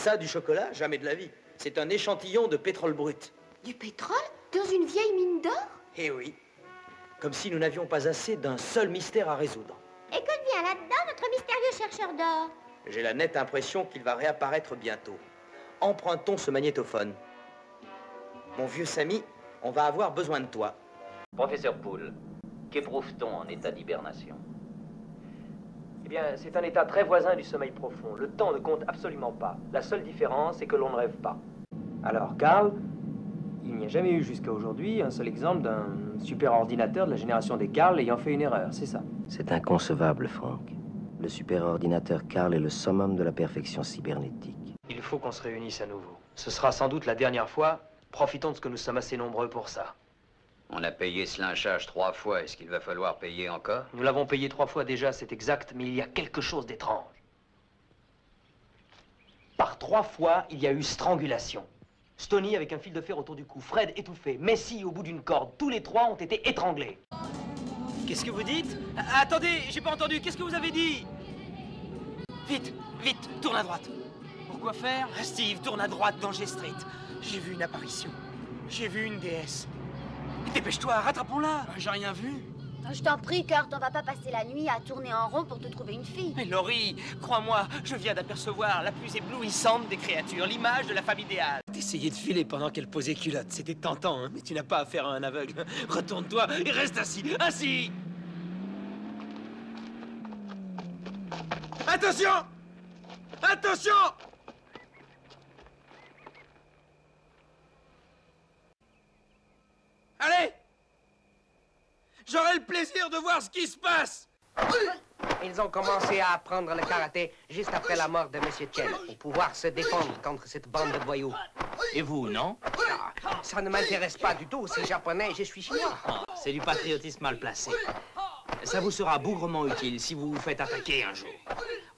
Ça, du chocolat, jamais de la vie. C'est un échantillon de pétrole brut. Du pétrole? Dans une vieille mine d'or? Eh oui. Comme si nous n'avions pas assez d'un seul mystère à résoudre. Et que devient là-dedans notre mystérieux chercheur d'or? J'ai la nette impression qu'il va réapparaître bientôt. Empruntons ce magnétophone. Mon vieux Samy, on va avoir besoin de toi. Professeur Poole, qu'éprouve-t-on en état d'hibernation? Eh bien, c'est un état très voisin du sommeil profond. Le temps ne compte absolument pas. La seule différence, c'est que l'on ne rêve pas. Alors, Karl, il n'y a jamais eu jusqu'à aujourd'hui un seul exemple d'un superordinateur de la génération des Karl ayant fait une erreur, c'est ça? C'est inconcevable, Frank. Le superordinateur Karl est le summum de la perfection cybernétique. Il faut qu'on se réunisse à nouveau. Ce sera sans doute la dernière fois. Profitons de ce que nous sommes assez nombreux pour ça. On a payé ce lynchage 3 fois. Est-ce qu'il va falloir payer encore? Nous l'avons payé 3 fois déjà, c'est exact, mais il y a quelque chose d'étrange. Par 3 fois, il y a eu strangulation. Stoney avec un fil de fer autour du cou, Fred étouffé, Messi au bout d'une corde. Tous les 3 ont été étranglés. Qu'est-ce que vous dites? Attendez, j'ai pas entendu. Qu'est-ce que vous avez dit? Vite, vite, tourne à droite. Pourquoi faire? Steve, tourne à droite dans G Street. J'ai vu une apparition. J'ai vu une déesse. Dépêche-toi, rattrapons-la. J'ai rien vu. Je t'en prie, Kurt, on va pas passer la nuit à tourner en rond pour te trouver une fille. Mais Laurie, crois-moi, je viens d'apercevoir la plus éblouissante des créatures, l'image de la femme idéale. T'essayais de filer pendant qu'elle posait culotte, c'était tentant, hein, mais tu n'as pas affaire à un aveugle. Retourne-toi et reste assis, assis. Attention! Attention! Allez! J'aurai le plaisir de voir ce qui se passe! Ils ont commencé à apprendre le karaté juste après la mort de Monsieur Chen, pour pouvoir se défendre contre cette bande de voyous. Et vous, non? Ah, ça ne m'intéresse pas du tout, c'est japonais, je suis chinois. C'est du patriotisme mal placé. Ça vous sera bougrement utile si vous vous faites attaquer un jour.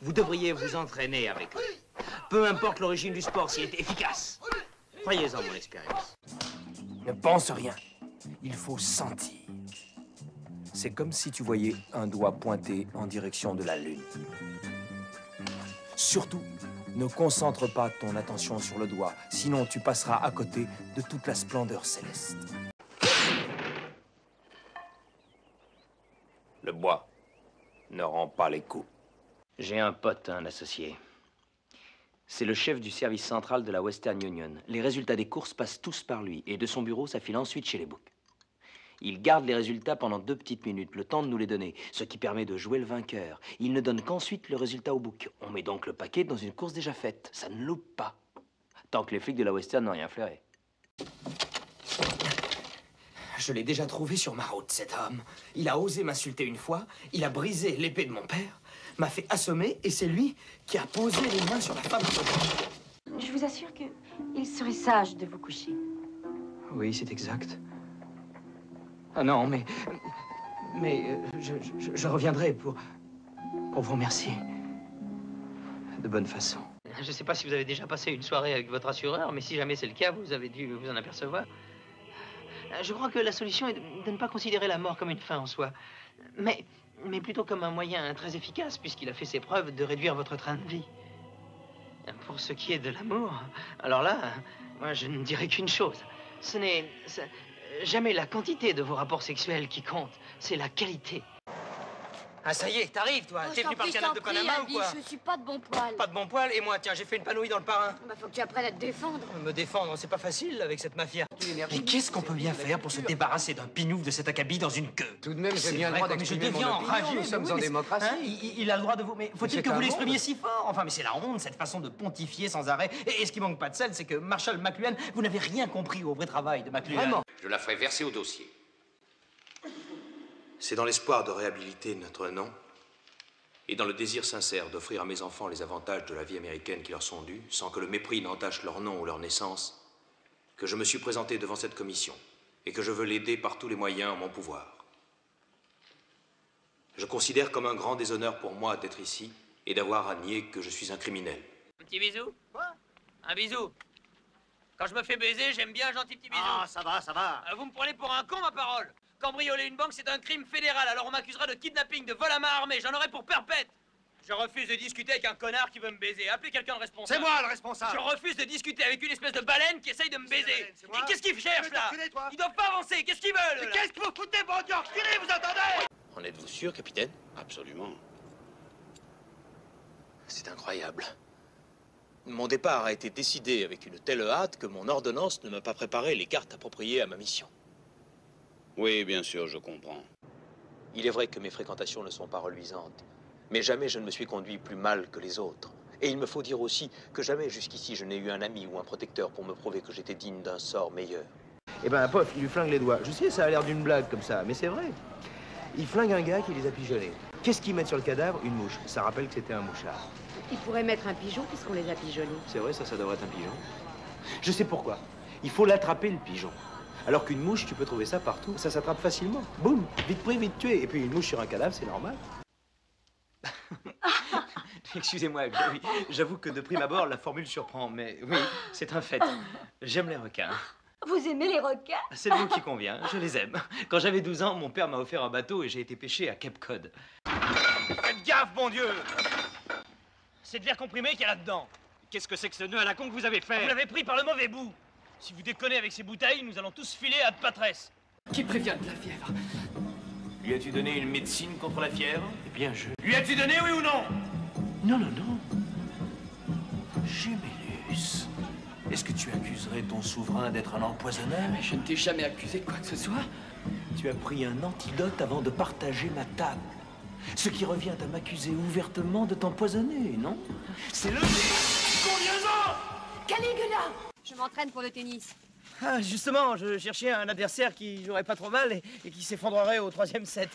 Vous devriez vous entraîner avec eux. Peu importe l'origine du sport, s'il est efficace. Croyez-en mon expérience. Ne pense rien. Il faut sentir. C'est comme si tu voyais un doigt pointé en direction de la lune. Surtout, ne concentre pas ton attention sur le doigt, sinon tu passeras à côté de toute la splendeur céleste. Le bois ne rend pas les coups. J'ai un pote, un associé. C'est le chef du service central de la Western Union. Les résultats des courses passent tous par lui, et de son bureau, ça file ensuite chez les books. Il garde les résultats pendant 2 petites minutes, le temps de nous les donner, ce qui permet de jouer le vainqueur. Il ne donne qu'ensuite le résultat au book. On met donc le paquet dans une course déjà faite. Ça ne loupe pas. Tant que les flics de la Western n'ont rien flairé. Je l'ai déjà trouvé sur ma route, cet homme. Il a osé m'insulter une fois, il a brisé l'épée de mon père, m'a fait assommer, et c'est lui qui a posé les mains sur la femme. Je vous assure qu'il serait sage de vous coucher. Oui, c'est exact. Ah non, mais je reviendrai pour vous remercier. De bonne façon. Je ne sais pas si vous avez déjà passé une soirée avec votre assureur, mais si jamais c'est le cas, vous avez dû vous en apercevoir. Je crois que la solution est de ne pas considérer la mort comme une fin en soi, mais plutôt comme un moyen très efficace, puisqu'il a fait ses preuves de réduire votre train de vie. Pour ce qui est de l'amour, alors là, moi je ne dirais qu'une chose. Ce n'est jamais la quantité de vos rapports sexuels qui compte, c'est la qualité. Ah, ça y est, t'arrives, toi. T'es venu par le canal de Panama ou quoi? Je suis pas de bon poil. Pas de bon poil, et moi, tiens, j'ai fait une panouille dans le parrain. Bah, faut que tu apprennes à te défendre. Me défendre, c'est pas facile avec cette mafia. Mais qu'est-ce qu'on peut bien faire pour se débarrasser d'un pinouf de cet acabit dans une queue? Tout de même, j'ai bien le droit d'exprimer mon opinion. Nous sommes en démocratie. Hein, il a le droit de vous... Mais faut-il que vous l'exprimiez si fort? Enfin, mais c'est la honte, cette façon de pontifier sans arrêt. Et ce qui manque pas de sel, c'est que Marshall McLuhan, vous n'avez rien compris au vrai travail de McLuhan. Vraiment? Je la ferai verser au dossier. C'est dans l'espoir de réhabiliter notre nom et dans le désir sincère d'offrir à mes enfants les avantages de la vie américaine qui leur sont dus, sans que le mépris n'entache leur nom ou leur naissance, que je me suis présenté devant cette commission et que je veux l'aider par tous les moyens en mon pouvoir. Je considère comme un grand déshonneur pour moi d'être ici et d'avoir à nier que je suis un criminel. Un petit bisou? Quoi? Un bisou. Quand je me fais baiser, j'aime bien un gentil petit bisou. Ah, ça va, ça va. Vous me prenez pour un con, ma parole. Cambrioler une banque, c'est un crime fédéral, alors on m'accusera de kidnapping, de vol à main armée, j'en aurai pour perpète. Je refuse de discuter avec un connard qui veut me baiser. Appelez quelqu'un de responsable. C'est moi le responsable. Je refuse de discuter avec une espèce de baleine qui essaye de me baiser. moi. Qu'est-ce qu'ils cherchent là? Ils doivent pas avancer. Qu'est-ce qu'ils veulent? Mais qu'est-ce que vous foutez, bon Dieu, reculez, vous entendez? En êtes-vous sûr, capitaine? Absolument. C'est incroyable. Mon départ a été décidé avec une telle hâte que mon ordonnance ne m'a pas préparé les cartes appropriées à ma mission. Oui, bien sûr, je comprends. Il est vrai que mes fréquentations ne sont pas reluisantes, mais jamais je ne me suis conduit plus mal que les autres. Et il me faut dire aussi que jamais jusqu'ici je n'ai eu un ami ou un protecteur pour me prouver que j'étais digne d'un sort meilleur. Eh ben, pof, il lui flingue les doigts. Je sais, ça a l'air d'une blague comme ça, mais c'est vrai. Il flingue un gars qui les a pigeonnés. Qu'est-ce qu'ils mettent sur le cadavre? Une mouche. Ça rappelle que c'était un mouchard. Il pourrait mettre un pigeon puisqu'on les a pigeonnés. C'est vrai, ça devrait être un pigeon. Je sais pourquoi. Il faut l'attraper, le pigeon. Alors qu'une mouche, tu peux trouver ça partout. Ça s'attrape facilement. Boum, vite pris, vite tué. Et puis une mouche sur un cadavre, c'est normal. Excusez-moi, oui, j'avoue que de prime abord, la formule surprend. Mais oui, c'est un fait. J'aime les requins. Vous aimez les requins? C'est le mot qui convient, je les aime. Quand j'avais 12 ans, mon père m'a offert un bateau et j'ai été pêcher à Cape Cod. Faites gaffe, bon Dieu! C'est de l'air comprimé qu'il y a là-dedans. Qu'est-ce que c'est que ce nœud à la con que vous avez fait? Vous l'avez pris par le mauvais bout. Si vous déconnez avec ces bouteilles, nous allons tous filer à Patresse. Qui prévient de la fièvre? Lui as-tu donné une médecine contre la fièvre? Eh bien, je... Lui as-tu donné, oui ou non? Non, non, non. Gémellus, est-ce que tu accuserais ton souverain d'être un empoisonneur? Mais je ne t'ai jamais accusé de quoi que ce soit. Tu as pris un antidote avant de partager ma table. Ce qui revient à m'accuser ouvertement de t'empoisonner, non? C'est logique! Conviens-en! Caligula! Je m'entraîne pour le tennis. Ah, justement, je cherchais un adversaire qui jouerait pas trop mal et qui s'effondrerait au 3e set.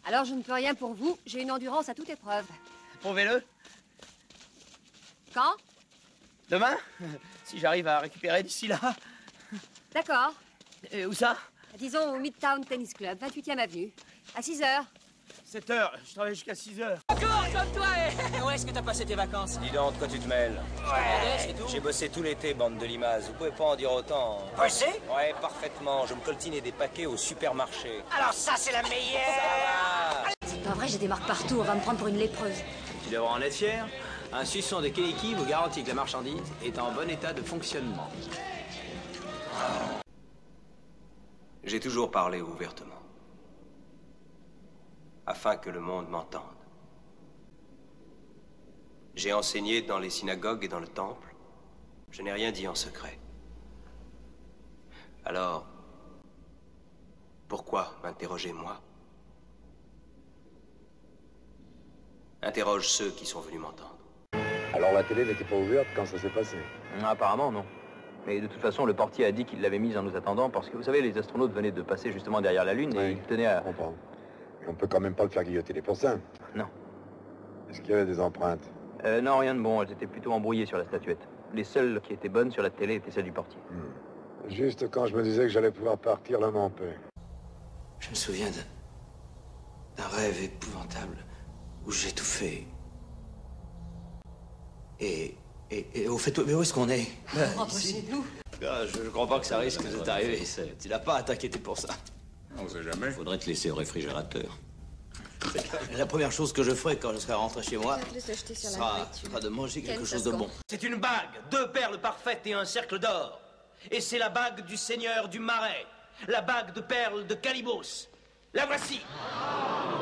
Alors je ne peux rien pour vous. J'ai une endurance à toute épreuve. Prouvez-le. Quand? Demain? Si j'arrive à récupérer d'ici là. D'accord. Et où ça? Disons au Midtown Tennis Club, 28e avenue. À 6 h. 7 heures, je travaille jusqu'à 6 heures. Encore comme toi, Où est-ce que t'as passé tes vacances? Dis donc, de quoi tu te mêles? C'est tout. J'ai bossé tout l'été, bande de limaces. Vous pouvez pas en dire autant. Bossé? Ouais, parfaitement. Je me coltinais des paquets au supermarché. Alors ça, c'est la meilleure! C'est pas vrai, j'ai des marques partout, on va me prendre pour une lépreuse. Tu devrais en être fier. Un suçon de Keiki vous garantit que la marchandise est en bon état de fonctionnement. J'ai toujours parlé ouvertement. Afin que le monde m'entende. J'ai enseigné dans les synagogues et dans le temple. Je n'ai rien dit en secret. Alors, pourquoi m'interroger moi? Interroge ceux qui sont venus m'entendre. Alors la télé n'était pas ouverte quand ça s'est passé? Apparemment, non. Mais de toute façon, le portier a dit qu'il l'avait mise en nous attendant parce que, vous savez, les astronautes venaient de passer justement derrière la Lune et ils tenaient à... Je comprends. Mais on peut quand même pas le faire guilloter pour ça. Non. Est-ce qu'il y avait des empreintes? Non, rien de bon. Elles étaient plutôt embrouillées sur la statuette. Les seules qui étaient bonnes sur la télé étaient celles du portier. Juste quand je me disais que j'allais pouvoir partir l'homme en paix. Je me souviens d'un rêve épouvantable où j'étouffais. Et au fait, mais où est-ce qu'on est? Rentre chez nous. Je crois pas que ça risque de t'arriver. Tu n'as pas à t'inquiéter pour ça. On sait jamais. Faudrait te laisser au réfrigérateur. La première chose que je ferai quand je serai rentré chez moi sera de manger quelque chose de bon. C'est une bague, 2 perles parfaites et un cercle d'or. Et c'est la bague du seigneur du Marais, la bague de perles de Calibos. La voici.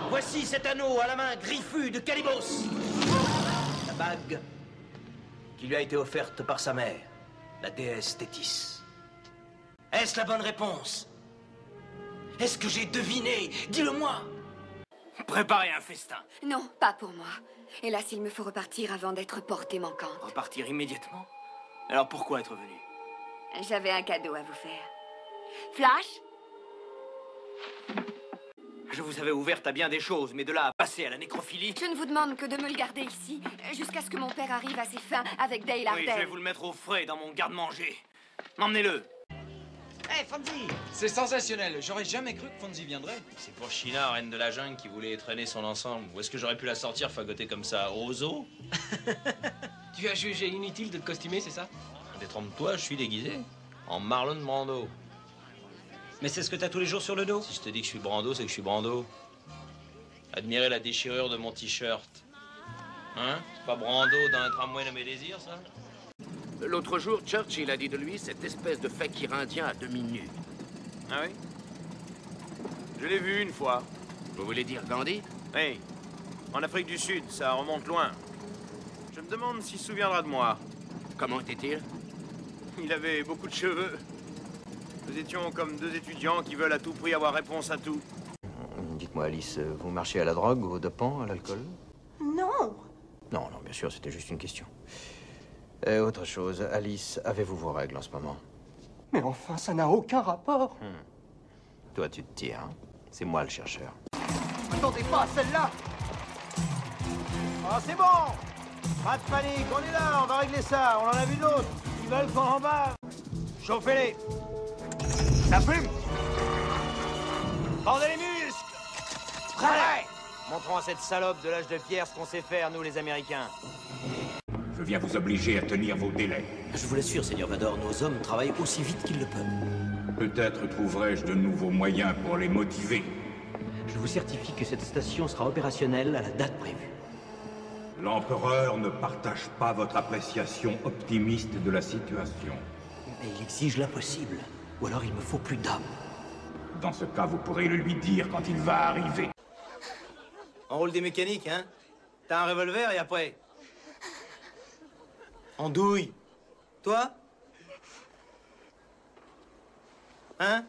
Voici cet anneau à la main griffue de Calibos. La bague qui lui a été offerte par sa mère, la déesse Thétis. Est-ce la bonne réponse? Est-ce que j'ai deviné? Dis-le-moi. Préparez un festin. Non, pas pour moi. Hélas, il me faut repartir avant d'être portée manquante. Repartir immédiatement? Alors pourquoi être venu? J'avais un cadeau à vous faire. Flash? Je vous avais ouverte à bien des choses, mais de là à passer à la nécrophilie... Je ne vous demande que de me le garder ici, jusqu'à ce que mon père arrive à ses fins avec Dale Ardell. Oui, je vais vous le mettre au frais dans mon garde-manger. Emmenez-le. Hé, Fonzie! C'est sensationnel. J'aurais jamais cru que Fonzie viendrait. C'est pour China, reine de la jungle, qui voulait traîner son ensemble. Où est-ce que j'aurais pu la sortir fagotée comme ça? Au zoo? Tu as jugé inutile de te costumer, c'est ça? Détrompe-toi, je suis déguisé. En Marlon Brando. Mais c'est ce que t'as tous les jours sur le dos? Si je te dis que je suis Brando, c'est que je suis Brando. Admirez la déchirure de mon t-shirt. Hein? C'est pas Brando dans un tramway nommé Désir, ça? L'autre jour, Churchill a dit de lui cette espèce de fakir indien à demi-nu. Ah oui? Je l'ai vu une fois. Vous voulez dire Gandhi? Oui. En Afrique du Sud, ça remonte loin. Je me demande s'il se souviendra de moi. Comment était-il? Il avait beaucoup de cheveux. Nous étions comme deux étudiants qui veulent à tout prix avoir réponse à tout. Dites-moi, Alice, vous marchez à la drogue, au dopant, à l'alcool? Non. Non, non, bien sûr, c'était juste une question. Autre chose, Alice, avez-vous vos règles en ce moment? Mais enfin, ça n'a aucun rapport. Toi, tu te tires, hein? C'est moi le chercheur. Attendez pas à celle-là. Oh, c'est bon. Pas de panique, on est là, on va régler ça. On en a vu d'autres. Ils veulent qu'on en bave. Chauffez-les. Ça fume. Bandez les muscles. Prêt. Montrons à cette salope de l'âge de pierre ce qu'on sait faire, nous, les Américains. Je viens vous obliger à tenir vos délais. Je vous l'assure, Seigneur Vador, nos hommes travaillent aussi vite qu'ils le peuvent. Peut-être trouverai-je de nouveaux moyens pour les motiver. Je vous certifie que cette station sera opérationnelle à la date prévue. L'empereur ne partage pas votre appréciation optimiste de la situation. Mais il exige l'impossible. Ou alors il me faut plus d'âme. Dans ce cas, vous pourrez le lui dire quand il va arriver. On roule des mécaniques, hein? T'as un revolver et après... En douille. Toi? Hein?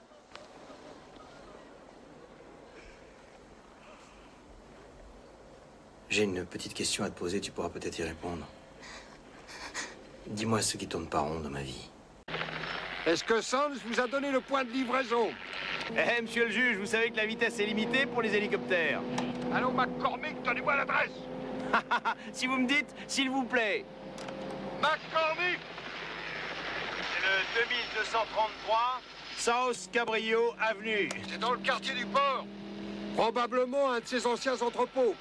J'ai une petite question à te poser, tu pourras peut-être y répondre. Dis-moi ce qui tourne pas rond dans ma vie. Est-ce que Sands vous a donné le point de livraison? Eh, monsieur le juge, vous savez que la vitesse est limitée pour les hélicoptères. Allô, McCormick, donnez-moi l'adresse. Si vous me dites, s'il vous plaît. McCormick! C'est le 2233, South Cabrillo Avenue. C'est dans le quartier du port. Probablement un de ses anciens entrepôts.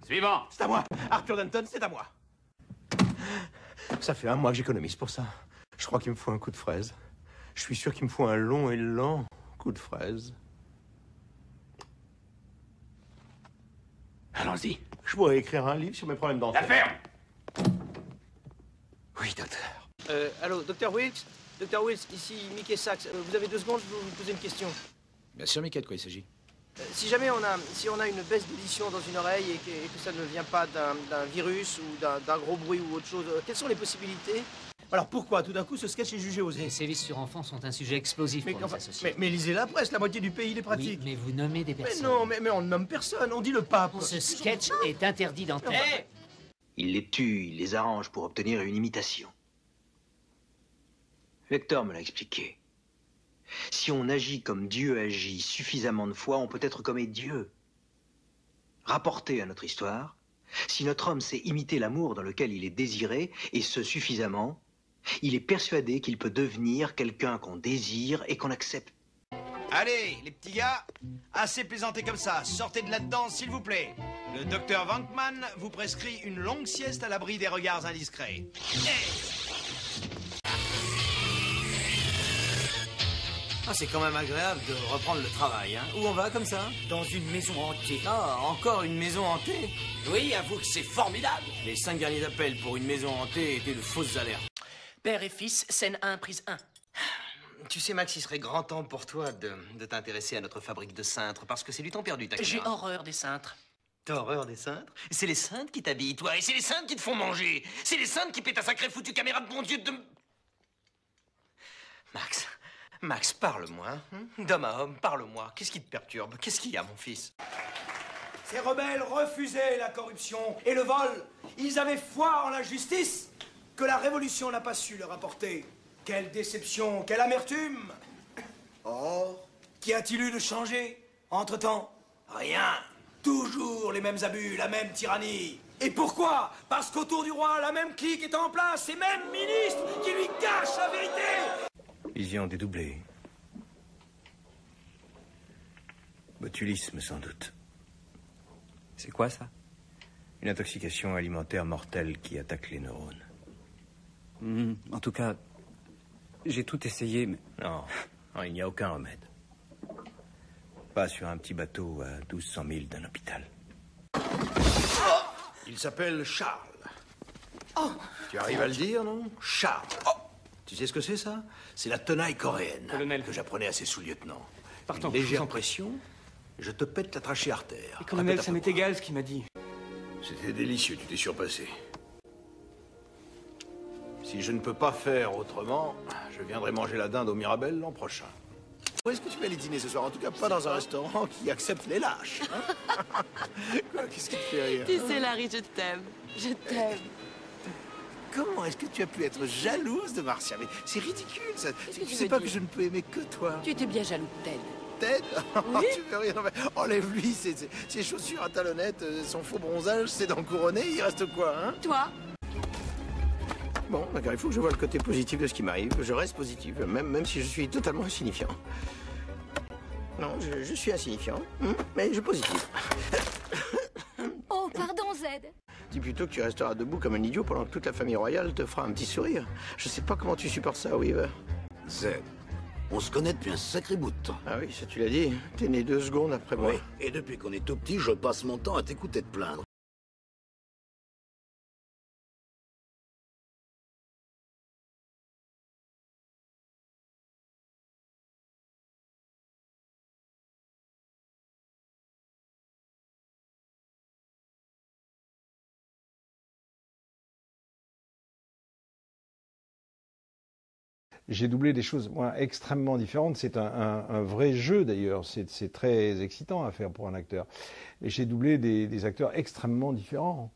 Suivant. C'est à moi. Arthur Denton, c'est à moi. Ça fait 1 mois que j'économise pour ça. Je crois qu'il me faut un coup de fraise. Je suis sûr qu'il me faut un long et lent coup de fraise. Allons-y. Je pourrais écrire un livre sur mes problèmes d'enfant. La ferme! Oui, docteur. Allô, Dr. Wilkes? Dr. Wilkes, ici Mickey Sachs. Vous avez 2 secondes, je veux vous poser une question. Bien sûr, Mickey, de quoi il s'agit? Si jamais on a une baisse d'édition dans une oreille et que ça ne vient pas d'un virus ou d'un gros bruit ou autre chose, quelles sont les possibilités? Alors pourquoi tout d'un coup ce sketch est jugé osé? Les sévices sur enfants sont un sujet explosif pour les associés. Mais lisez la presse, la moitié du pays les pratique. Oui, mais vous nommez des personnes. Mais non, mais on ne nomme personne, on dit le pape. Ce sketch est interdit d'antenne. Il les tue, il les arrange pour obtenir une imitation. Lecteur me l'a expliqué. Si on agit comme Dieu agit suffisamment de fois, on peut être comme est Dieu. Rapporté à notre histoire, si notre homme sait imiter l'amour dans lequel il est désiré, et ce suffisamment, il est persuadé qu'il peut devenir quelqu'un qu'on désire et qu'on accepte. Allez, les petits gars, assez plaisanté comme ça, sortez de là-dedans s'il vous plaît. Le docteur Vankman vous prescrit une longue sieste à l'abri des regards indiscrets. Ah, c'est quand même agréable de reprendre le travail, hein. Où on va comme ça? Dans une maison hantée. Ah, encore une maison hantée? Oui, avoue que c'est formidable. Les 5 derniers appels pour une maison hantée étaient de fausses alertes. Père et fils, scène 1, prise 1. Tu sais, Max, il serait grand temps pour toi de t'intéresser à notre fabrique de cintres, parce que c'est du temps perdu, ta J'ai horreur des cintres. T'as horreur des cintres? C'est les cintres qui t'habillent, toi, et c'est les cintres qui te font manger. C'est les cintres qui paient ta sacrée foutue caméra de bon Dieu de... Max, parle-moi. D'homme à homme, parle-moi. Qu'est-ce qui te perturbe? Qu'est-ce qu'il y a, mon fils? Ces rebelles refusaient la corruption et le vol. Ils avaient foi en la justice que la révolution n'a pas su leur apporter. Quelle déception, quelle amertume! Or, qu'y a-t-il eu de changé entre-temps? Rien. Toujours les mêmes abus, la même tyrannie. Et pourquoi? Parce qu'autour du roi, la même clique est en place, ces mêmes ministres qui lui cachent la vérité. Vision dédoublée. Botulisme, sans doute. C'est quoi, ça? Une intoxication alimentaire mortelle qui attaque les neurones. En tout cas, j'ai tout essayé, mais... Non, il n'y a aucun remède. Pas sur un petit bateau à 1200 milles d'un hôpital. Il s'appelle Charles. Oh. Tu arrives à le dire, non? Charles. Oh. Tu sais ce que c'est, ça? C'est la tenaille coréenne. Colonel. Que j'apprenais à ses sous-lieutenants. Pardon, Une légère pression, je te pète la trachée artère. Colonel, ça m'est égal ce qu'il m'a dit. C'était délicieux, tu t'es surpassé. Si je ne peux pas faire autrement, je viendrai manger la dinde au Mirabel l'an prochain. Où est-ce que tu vas aller dîner ce soir? En tout cas, pas dans un restaurant qui accepte les lâches. Hein? Quoi? Qu'est-ce qui te fait rire? Tu sais, Larry, je t'aime. Je t'aime. Comment est-ce que tu as pu être jalouse de Marcia? Mais c'est ridicule, ça. Tu sais pas que je ne peux aimer que toi. Tu étais bien jaloux de Ted. Ted? Oui. Tu veux rien. Enlève-lui ses chaussures à talonnettes, son faux bronzage, ses dents couronnées. Il reste quoi, hein? Toi? Bon, d'accord, il faut que je vois le côté positif de ce qui m'arrive. Je reste positif, même si je suis totalement insignifiant. Non, je suis insignifiant, mais je positif. Oh, pardon, Zed. Dis plutôt que tu resteras debout comme un idiot pendant que toute la famille royale te fera un petit sourire. Je sais pas comment tu supportes ça, Weaver. Zed, on se connaît depuis un sacré bout de temps. Ah oui, ça tu l'as dit. T'es né 2 secondes après moi. Oui, et depuis qu'on est tout petit, je passe mon temps à t'écouter te plaindre. J'ai doublé des choses extrêmement différentes. C'est un vrai jeu d'ailleurs. C'est très excitant à faire pour un acteur. Et j'ai doublé des acteurs extrêmement différents.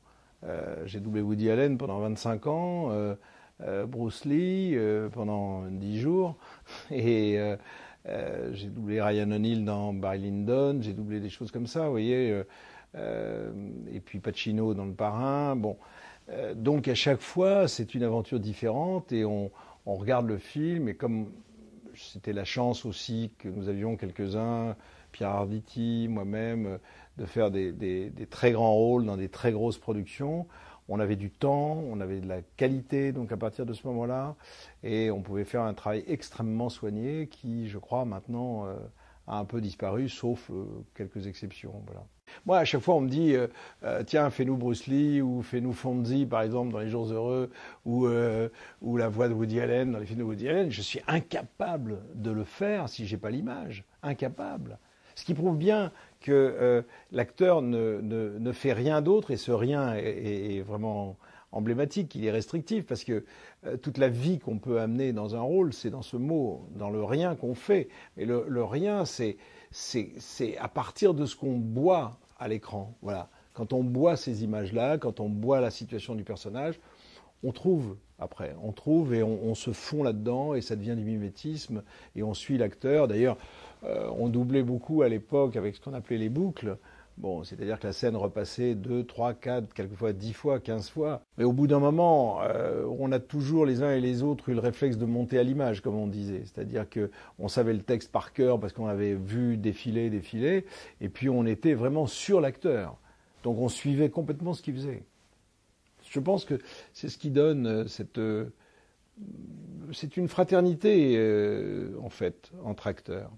J'ai doublé Woody Allen pendant 25 ans, Bruce Lee pendant 10 jours. Et j'ai doublé Ryan O'Neal dans Barry Lyndon. J'ai doublé des choses comme ça, vous voyez. Et puis Pacino dans Le Parrain. Bon. Donc à chaque fois, c'est une aventure différente et on regarde le film, et comme c'était la chance aussi que nous avions quelques-uns, Pierre Arditi, moi-même, de faire des très grands rôles dans des très grosses productions, on avait du temps, on avait de la qualité, donc à partir de ce moment-là, et on pouvait faire un travail extrêmement soigné qui, je crois, maintenant a un peu disparu, sauf quelques exceptions. Voilà. Moi, à chaque fois, on me dit tiens, fais-nous Bruce Lee, ou fais-nous Fonzie, par exemple, dans Les Jours Heureux, ou la voix de Woody Allen dans les films de Woody Allen. Je suis incapable de le faire si j'ai pas l'image. Incapable. Ce qui prouve bien que l'acteur ne fait rien d'autre, et ce rien est vraiment emblématique, il est restrictif, parce que toute la vie qu'on peut amener dans un rôle, c'est dans ce mot, dans le rien qu'on fait. Et le rien, c'est à partir de ce qu'on boit à l'écran. Voilà. Quand on boit ces images-là, quand on boit la situation du personnage, on trouve après. On trouve et on se fond là-dedans, et ça devient du mimétisme, et on suit l'acteur. D'ailleurs, on doublait beaucoup à l'époque avec ce qu'on appelait les boucles. Bon, c'est-à-dire que la scène repassait 2, 3, 4, quelquefois 10 fois, 15 fois. Mais au bout d'un moment, on a toujours les uns et les autres eu le réflexe de monter à l'image, comme on disait. C'est-à-dire qu'on savait le texte par cœur parce qu'on avait vu défiler, et puis on était vraiment sur l'acteur. Donc on suivait complètement ce qu'il faisait. Je pense que c'est ce qui donne c'est une fraternité, en fait, entre acteurs.